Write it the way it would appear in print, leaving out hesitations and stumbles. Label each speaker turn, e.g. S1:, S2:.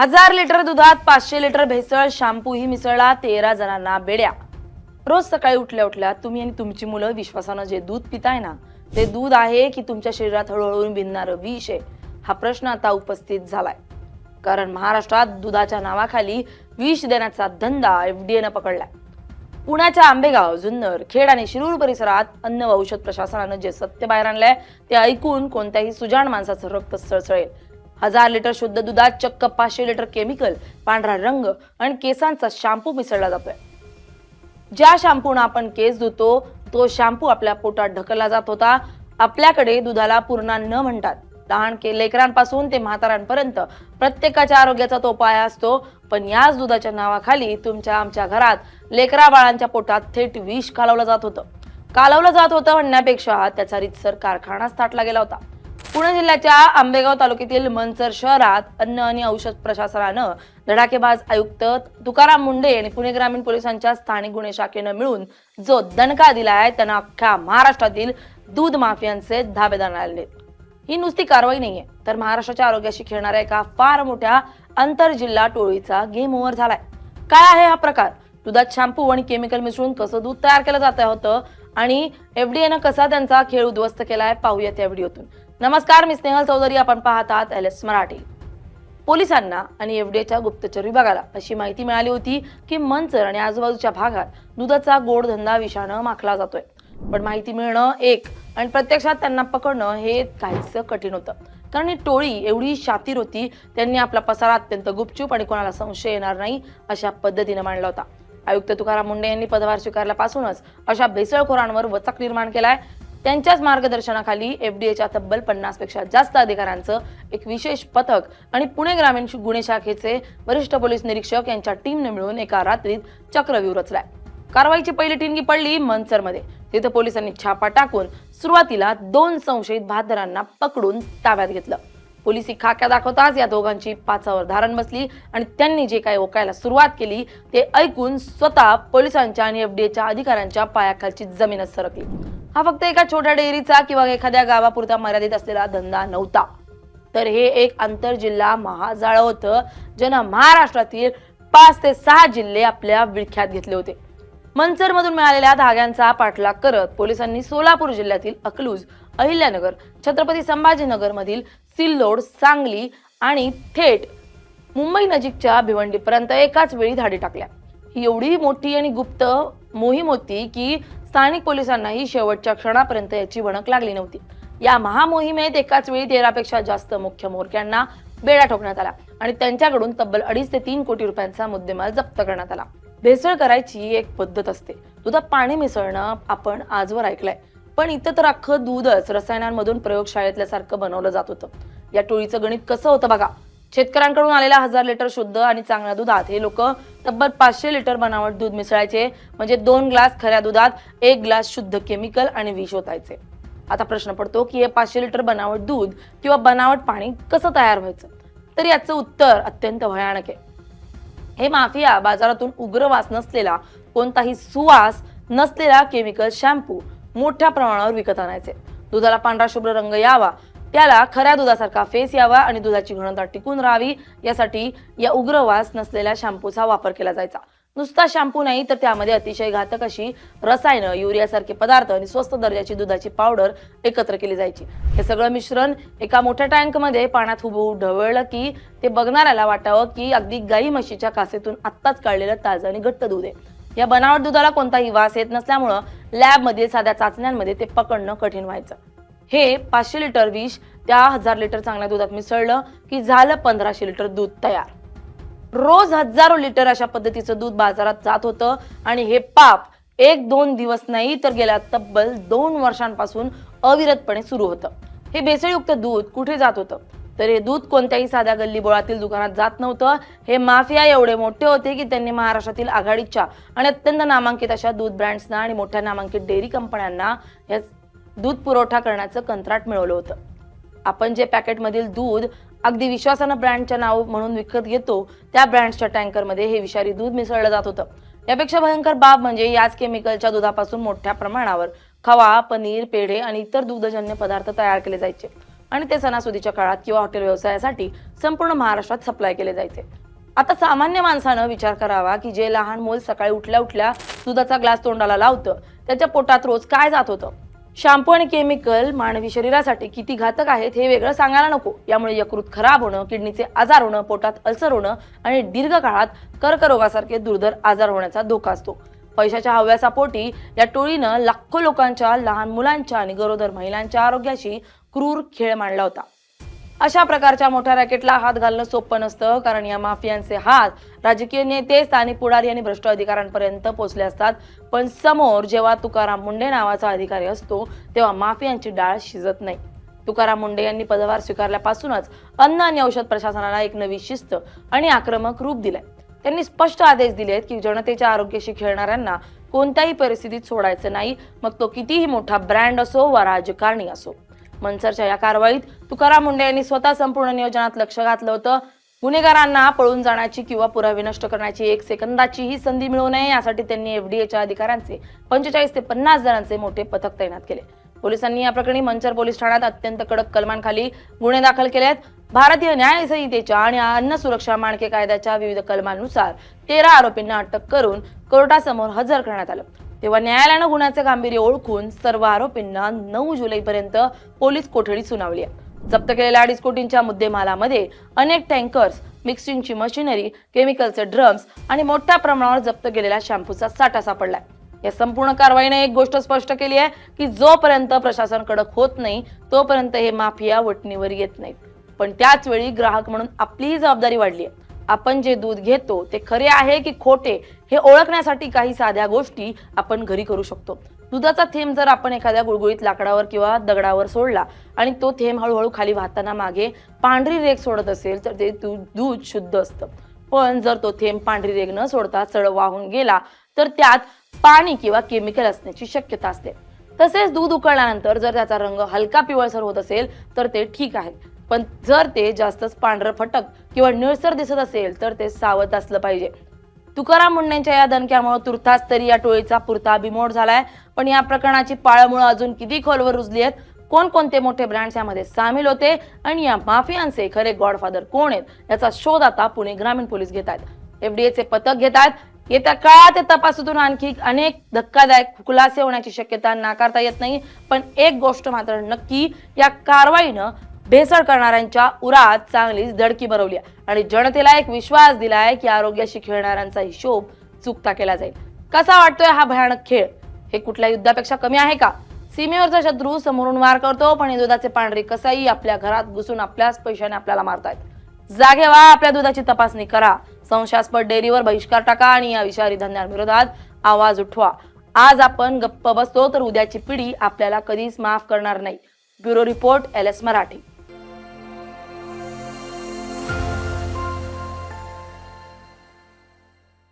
S1: 1000 litre दुधात 500 litre भेसळ shampoo ही मिसळला 13 जणांना बेड्या। रोज सकाळी उठल्या उठल्या तुम्ही आणि तुमची मुलं विश्वासानं जे दूध पिताय ना, ते दूध आहे की तुमच्या शरीरात हळूहळू भिनणारं विष आहे, हा प्रश्न आता उपस्थित झालाय। कारण महाराष्ट्रात दुधाच्या नावाखाली विष देण्याचा धंदा एफडीएनं पकडलाय। पुण्याच्या आंबेगाव, जुन्नर, खेड आणि शिरूर परिसरात अन्न व औषध प्रशासनानं जे सत्य बाहेर आणलंय ते ऐकून कोणत्याही सुजाण माणसाचं रक्त सळसळेल। 1000 लिटर शुद्ध दुधात चक्क 500 लिटर केमिकल, पांढरा रंग आणि केसांचा शॅम्पू मिसळला जातोय। ज्या शॅम्पूने आपण केस धुतो तो शॅम्पू आपल्या पोटात ढकलला जात होता। आपल्याकडे दुधाला पूर्णा न म्हणतात, लहान लेकरांपासून ते म्हाताऱ्यांपर्यंत प्रत्येकाच्या आरोग्याचा तो पाया असतो। पण याच दुधाच्या नावाखाली तुमच्या आमच्या घरात लेकरा बाळांच्या पोटात थेट विष कालवलं जात होतं म्हणण्यापेक्षा त्याचा रीतसर कारखानाच थाटला गेला होता। पुणे जिल्ह्याच्या आंबेगाव तालुक्यातील मनसर शहरात अन्न आणि औषध प्रशासनानं धडाकेबाज आयुक्त तुकाराम मुंडे आणि पुणे ग्रामीण पोलिसांच्या स्थानिक गुन्हे शाखेनं मिळून जो दणका दिलाय त्यानं अख्ख्या महाराष्ट्रातील दूध माफियांचे धाबेदार आले। ही नुसती कारवाई नाहीये, तर महाराष्ट्राच्या आरोग्याशी खेळणाऱ्या एका फार मोठ्या आंतरजिल्हा टोळीचा गेम ओव्हर झालाय। काय आहे हा प्रकार? दुधात शॅम्पू आणि केमिकल मिसळून कसं दूध तयार केलं जात होतं आणि एफडीएनं कसा त्यांचा खेळ उद्ध्वस्त केलाय पाहूया त्या व्हिडिओतून। नमस्कार, मी स्नेहल चौधरी, आपण पाहत आहात LS मराठी। पोलिसांना आणि एफडीएच्या गुप्तचर विभागाला अशी माहिती मिळाली होती की मनसर आणि आजूबाजूच्या भागात दुधाचा गोड धंदा विषानं माखला जातोय। पण माहिती मिळणं एक आणि प्रत्यक्षात त्यांना पकडणं हे काहीच कठीण होतं, कारण ही टोळी एवढी शातीर होती। त्यांनी आपला पसारा अत्यंत गुपचूप आणि कोणाला संशय येणार नाही अशा पद्धतीने मांडला होता। आयुक्त तुकाराम मुंडे यांनी पदभार स्वीकारल्यापासूनच अशा भेसळखोरांवर वचक निर्माण केलाय। त्यांच्याच मार्गदर्शनाखाली एफडीएच्या तब्बल 50 पेक्षा जास्त अधिकाऱ्यांचं एक विशेष पथक आणि पुणे ग्रामीण गुन्हे शाखेचे वरिष्ठ पोलीस निरीक्षक यांच्या टीमने मिळून एका रात्रीत चक्रव्यूह रचलाय। कारवाईची पहिली ठिणगी पडली मनसरमध्ये। तिथे पोलिसांनी छापा टाकून सुरुवातीला 2 संशयित बहादरांना पकडून ताब्यात घेतलं। पोलिसी खाक्या दाखवताच या दोघांची पाचावर धारण बसली आणि त्यांनी जे काही ओकायला सुरुवात केली ते ऐकून स्वतः पोलिसांच्या आणि एफडीएच्या अधिकाऱ्यांच्या पायाखालची जमीनच सरकली। हा फक्त एका छोट्या डेअरीचा किंवा एखाद्या गावापुरता मर्यादित असलेला धंदा नव्हता, तर हे एक आंतरजिल्हा महाजाळ होतं, ज्यानं महाराष्ट्रातील 5 ते 6 जिल्हे आपल्या विळख्यात घेतले होते। मनसर मधून मिळालेल्या धाग्यांचा पाठलाग करत पोलिसांनी सोलापूर जिल्ह्यातील अकलूज, अहिल्यानगर, छत्रपती संभाजीनगर मधील सिल्लोड, सांगली आणि थेट मुंबई नजीकच्या भिवंडीपर्यंत एकाच वेळी धाडी टाकल्या। ही एवढी मोठी आणि गुप्त मोहीम होती की स्थानिक पोलिसांनाही शेवटच्या क्षणापर्यंत याची भणक लागली नव्हती। या महामोहिमेत एकाच वेळी 13 पेक्षा जास्त मुख्य म्होरक्यांना बेड्या ठोकण्यात आला आणि त्यांच्याकडून तब्बल 2.5 ते 3 कोटी रुपयांचा मुद्देमाल जप्त करण्यात आला। भेसळ करायची एक पद्धत असते, दुधात पाणी मिसळणं आपण आजवर ऐकलंय, पण इथं तर अख्खं दूधच रसायनांमधून प्रयोगशाळेतल्यासारखं बनवलं जात होतं। या टोळीचं गणित कसं होतं बघा। शेतकऱ्यांकडून आलेल्या 1000 लिटर शुद्ध आणि चांगल्या दुधात हे लोक तब्बल 500 लिटर बनावट दूध मिसळायचे, म्हणजे 2 ग्लास खऱ्या दुधात 1 ग्लास शुद्ध केमिकल आणि विष ओतायचे। आता प्रश्न पडतो की हे 500 लिटर बनावट दूध किंवा बनावट पाणी कसं तयार व्हायचं? तर याचं उत्तर अत्यंत भयानक आहे। हे माफिया बाजारातून उग्र वास नसलेला, कोणताही सुवास नसलेला केमिकल शॅम्पू मोठ्या प्रमाणावर विकत आणायचे। दुधाला पांढरा शुभ्र रंग यावा, त्याला खऱ्या दुधासारखा फेस यावा आणि दुधाची घनता टिकून राहावी, यासाठी या उग्र वास नसलेल्या शॅम्पूचा वापर केला जायचा। नुसता शॅम्पू नाही, तर त्यामध्ये अतिशय घातक अशी रसायनं, युरियासारखे पदार्थ आणि स्वस्त दर्जाची दुधाची पावडर एकत्र केली जायची। हे सगळं मिश्रण एका मोठ्या टँकमध्ये पाण्यात उभं ढवळलं की ते बघणाऱ्याला वाटावं की अगदी गाई म्हशीच्या कासेतून आत्ताच काढलेलं ताजं आणि घट्ट दूध आहे। या बनावट दुधाला कोणताही वास येत नसल्यामुळं लॅबमधील साध्या चाचण्यांमध्ये ते पकडणं कठीण व्हायचं। हे 500 लिटर विष त्या 1000 लिटर चांगल्या दुधात मिसळलं की झालं 1500 लिटर दूध तयार। रोज हजारो लिटर अशा पद्धतीचं दूध बाजारात जात होतं आणि हे पाप 1-2 दिवस नाही, तर गेल्या तब्बल 2 वर्षांपासून अविरतपणे सुरू होतं। हे भेसळयुक्त दूध कुठे जात होतं? तर हे दूध कोणत्याही साध्या गल्लीबोळातील दुकानात जात नव्हतं। हे माफिया एवढे मोठे होते की त्यांनी महाराष्ट्रातील आघाडीच्या आणि अत्यंत नामांकित अशा दूध ब्रँड्सना आणि मोठ्या नामांकित डेअरी कंपन्यांना या दूध पुरवठा करण्याचं कंत्राट मिळवलं होतं। आपण जे पॅकेटमधील दूध अगदी विश्वासानं ब्रँडच्या नाव म्हणून विकत घेतो, त्या ब्रँड्सच्या टँकरमध्ये हे विषारी दूध मिसळलं जात होतं। यापेक्षा भयंकर बाब म्हणजे याच केमिकलच्या दुधापासून मोठ्या प्रमाणावर खवा, पनीर, पेढे आणि इतर दुग्धजन्य पदार्थ तयार केले जायचे आणि ते सणासुदीच्या काळात किंवा हॉटेल व्यवसायासाठी संपूर्ण महाराष्ट्रात सप्लाय केले जायचे। आता सामान्य माणसानं विचार करावा की जे लहान मूल सकाळी उठल्या उठल्या दुधाचा ग्लास तोंडाला लावतं त्याच्या पोटात रोज काय जात होतं। शॅम्पू आणि केमिकल मानवी शरीरासाठी किती घातक आहेत हे वेगळं सांगायला नको। यामुळे यकृत खराब होणं, किडनीचे आजार होणं, पोटात अल्सर होणं आणि दीर्घकाळात कर्करोगासारखे दुर्धर आजार होण्याचा धोका असतो। पैशाच्या हव्यासापोटी या टोळीनं लाखो लोकांच्या, लहान मुलांच्या आणि गरोदर महिलांच्या आरोग्याशी क्रूर खेळ मांडला होता। अशा प्रकारच्या मोठ्या रॅकेटला हात घालणं सोपं नसतं, कारण या माफियांचे हात राजकीय नेते, स्थानिक पुढारी आणि भ्रष्ट अधिकाऱ्यांपर्यंत पोहोचले असतात। पण समोर जेव्हा तुकाराम मुंडे नावाचा अधिकारी असतो तेव्हा माफियांची डाळ शिजत नाही। तुकाराम मुंडे यांनी पदभार स्वीकारल्यापासूनच अन्न आणि औषध प्रशासनाला एक नवी शिस्त आणि आक्रमक रूप दिलंय। त्यांनी स्पष्ट आदेश दिलेत की जनतेच्या आरोग्याशी खेळणाऱ्यांना कोणत्याही परिस्थितीत सोडायचं नाही, मग तो कितीही मोठा ब्रँड असो वा राजकारणी असो। मनसरच्या या कारवाईत तुकाराम मुंडे यांनी स्वतः संपूर्ण नियोजनात लक्ष घातलं होतं। गुन्हेगारांना पळून जाण्याची किंवा पुरावे नष्ट करण्याची एक सेकंदाचीही संधी मिळू नये यासाठी त्यांनी एफडीएच्या अधिकाऱ्यांचे 45 ते 50 जणांचे मोठे पथक तैनात केले। पोलिसांनी या प्रकरणी मंचर पोलीस ठाण्यात अत्यंत कडक कलमांखाली गुन्हे दाखल केलेत। भारतीय न्याय संहितेच्या आणि अन्न सुरक्षा मानके कायद्याच्या विविध कलमांनुसार 13 आरोपींना अटक करून कोर्टासमोर हजर करण्यात आलं। तेव्हा न्यायालयानं गुन्ह्याचे गांभीर्य ओळखून सर्व आरोपींना 9 जुलैपर्यंत पोलीस कोठडी सुनावली आहे। जप्त केलेल्या 2.5 कोटींच्या मुद्देमालामध्ये अनेक टँकर्स, मिक्सिंगची मशिनरी, केमिकलचे ड्रम्स आणि मोठ्या प्रमाणावर जप्त केलेल्या शॅम्पूचा साठा सापडलाय। या संपूर्ण कारवाईने एक गोष्ट स्पष्ट केली आहे की जोपर्यंत प्रशासन कडक होत नाही तोपर्यंत हे माफिया वटणीवर येत नाहीत। पण त्याच वेळी ग्राहक म्हणून आपलीही जबाबदारी वाढली आहे। आपण जे दूध घेतो ते खरे आहे की खोटे हे ओळखण्यासाठी काही साध्या गोष्टी आपण घरी करू शकतो। दुधाचा थेंब जर आपण एखाद्या गुळगुळीत लाकडावर किंवा दगडावर सोडला आणि तो थेंब हळूहळू खाली वाहताना मागे पांढरी रेघ सोडत असेल तर ते दूध शुद्ध असतं। पण जर तो थेंब पांढरी रेघ न सोडता सरळ वाहून गेला तर त्यात पाणी किंवा केमिकल असण्याची शक्यता असते। तसेच दूध उकळल्यानंतर जर त्याचा रंग हलका पिवळसर होत असेल तर ते ठीक आहे, पण जर ते जास्तच पांढरं फटक किंवा निळसर दिसत असेल तर ते सावध असलं पाहिजे। तुकाराम मुंडेंच्या या दणक्यामुळे तुर्तास तरी या टोळीचा पुरता बिमोड झालाय। पण या प्रकरणाची पाळमुळं अजून किती खोलवर रुजली आहेत, कोणकोणते मोठे ब्रँड्स यामध्ये सामील होते आणि या माफियांचे खरे गॉडफादर कोण आहेत याचा शोध आता पुणे ग्रामीण पोलीस घेत आहेत। एफडीएचे पथक घेत आहेत। येत्या काळात तपासातून आणखी अनेक धक्कादायक खुलासे होण्याची शक्यता नाकारता येत नाही। पण एक गोष्ट मात्र नक्की, या कारवाईनं भेसळ करणाऱ्यांच्या उरात चांगलीच धडकी भरवली आणि जनतेला एक विश्वास दिलाय की आरोग्याशी खेळणाऱ्यांचा हिशोब चुकता केला जाईल। कसा वाटतोय हा भयानक खेळ? हे कुठल्या युद्धापेक्षा कमी आहे का? सीमेवरचा शत्रू समोरून वार करतो, पण दुधाचे पांढरे कसाई आपल्या घरात घुसून आपल्याच पैशाने आपल्याला मारतायत। जागे व्हा, आपल्या दुधाची तपासणी करा, संशयास्पद डेअरीवर बहिष्कार टाका आणि या विषारी धंद्यांविरोधात आवाज उठवा। आज आपण गप्प बसतो तर उद्याची पिढी आपल्याला कधीच माफ करणार नाही। Bureau report, LS Marathi.